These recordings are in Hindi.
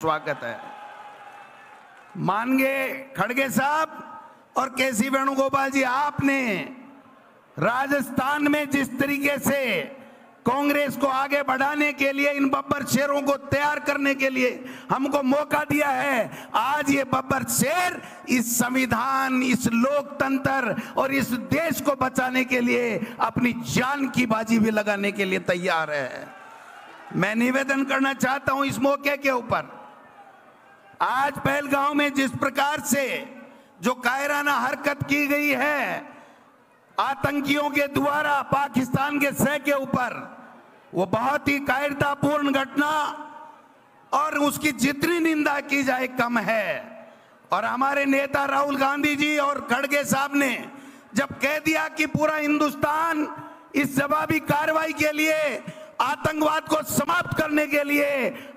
स्वागत है। मानगे खड़गे साहब और केसी वेणुगोपाल जी, आपने राजस्थान में जिस तरीके से कांग्रेस को आगे बढ़ाने के लिए, इन बब्बर शेरों को तैयार करने के लिए हमको मौका दिया है, आज ये बब्बर शेर इस संविधान, इस लोकतंत्र और इस देश को बचाने के लिए अपनी जान की बाजी भी लगाने के लिए तैयार है। मैं निवेदन करना चाहता हूं इस मौके के ऊपर, आज पहलगांव में जिस प्रकार से जो कायराना हरकत की गई है आतंकियों के द्वारा पाकिस्तान के सह के ऊपर, वो बहुत ही कायरतापूर्ण घटना और उसकी जितनी निंदा की जाए कम है। और हमारे नेता राहुल गांधी जी और खड़गे साहब ने जब कह दिया कि पूरा हिंदुस्तान इस जवाबी कार्रवाई के लिए, आतंकवाद को समाप्त करने के लिए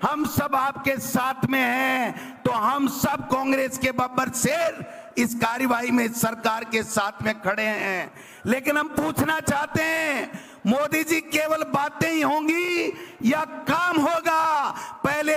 हम सब आपके साथ में हैं, तो हम सब कांग्रेस के बब्बर शेर इस कार्रवाई में सरकार के साथ में खड़े हैं। लेकिन हम पूछना चाहते हैं, मोदी जी केवल बातें ही होंगी या काम होगा? पहले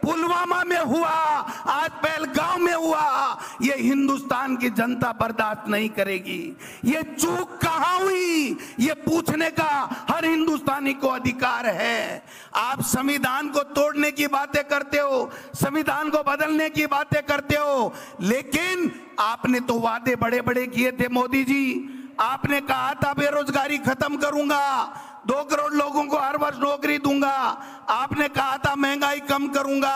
पुलवामा में हुआ, आज पहलगांव में हुआ, ये हिंदुस्तान की जनता बर्दाश्त नहीं करेगी। ये चूक कहां हुई, ये पूछने का हर हिंदुस्तानी को अधिकार है। आप संविधान को तोड़ने की बातें करते हो, संविधान को बदलने की बातें करते हो, लेकिन आपने तो वादे बड़े बड़े किए थे मोदी जी। आपने कहा था बेरोजगारी खत्म करूंगा, 2 करोड़ लोगों को हर वर्ष नौकरी दूंगा, आपने कहा था महंगाई कम करूंगा,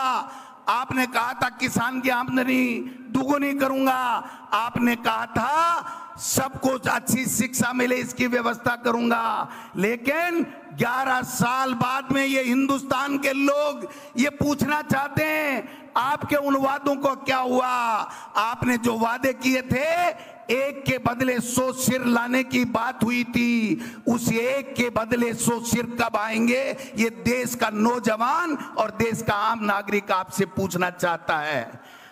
आपने कहा था किसान की आमदनी दुगुनी करूंगा, आपने कहा था सबको अच्छी शिक्षा मिले इसकी व्यवस्था करूंगा। लेकिन 11 साल बाद में ये हिंदुस्तान के लोग ये पूछना चाहते हैं आपके उन वादों को क्या हुआ? आपने जो वादे किए थे, एक के बदले 100 सिर लाने की बात हुई थी, उस एक के बदले 100 सिर कब आएंगे? ये देश का नौजवान और देश का आम नागरिक आपसे पूछना चाहता है।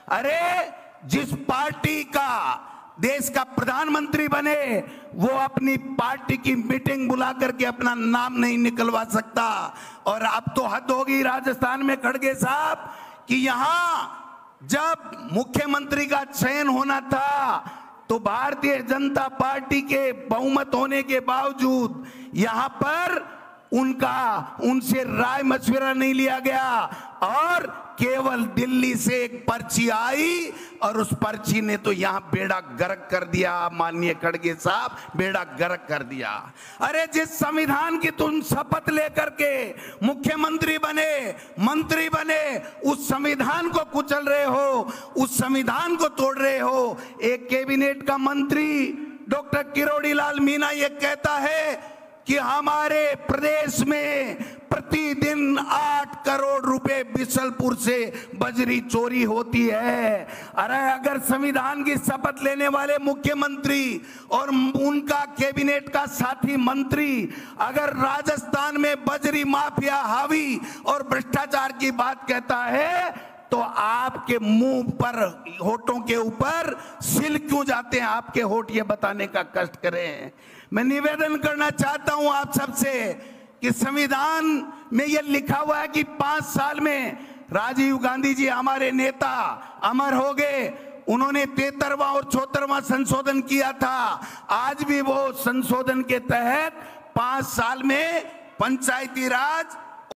अरे जिस पार्टी का देश का प्रधानमंत्री बने, वो अपनी पार्टी की मीटिंग बुला करके अपना नाम नहीं निकलवा सकता। और अब तो हद होगी राजस्थान में खड़गे साहब कि यहां जब मुख्यमंत्री का चयन होना था तो भारतीय जनता पार्टी के बहुमत होने के बावजूद यहां पर उनसे राय मशविरा नहीं लिया गया और केवल दिल्ली से एक पर्ची आई और उस पर्ची ने तो यहां बेड़ा गर्क कर दिया। माननीय खड़गे साहब, बेड़ा गर्क कर दिया। अरे जिस संविधान की तुम शपथ लेकर के मुख्यमंत्री बने, मंत्री बने, उस संविधान को कुचल रहे हो, उस संविधान को तोड़ रहे हो। एक कैबिनेट का मंत्री डॉक्टर किरोड़ी लाल मीणा ये कहता है कि हमारे प्रदेश में प्रतिदिन 8 करोड़ रुपए बिशलपुर से बजरी चोरी होती है। अरे अगर संविधान की शपथ लेने वाले मुख्यमंत्री और उनका कैबिनेट का साथी मंत्री अगर राजस्थान में बजरी माफिया हावी और भ्रष्टाचार की बात कहता है, तो आपके मुंह पर, होठों के ऊपर सिल क्यों जाते हैं? आपके होठ ये बताने का कष्ट करें। मैं निवेदन करना चाहता हूं आप सबसे कि संविधान में यह लिखा हुआ है कि 5 साल में राजीव गांधी जी हमारे नेता अमर हो गए, उन्होंने 73वां और 74वां संशोधन किया था। आज भी वो संशोधन के तहत 5 साल में पंचायती राज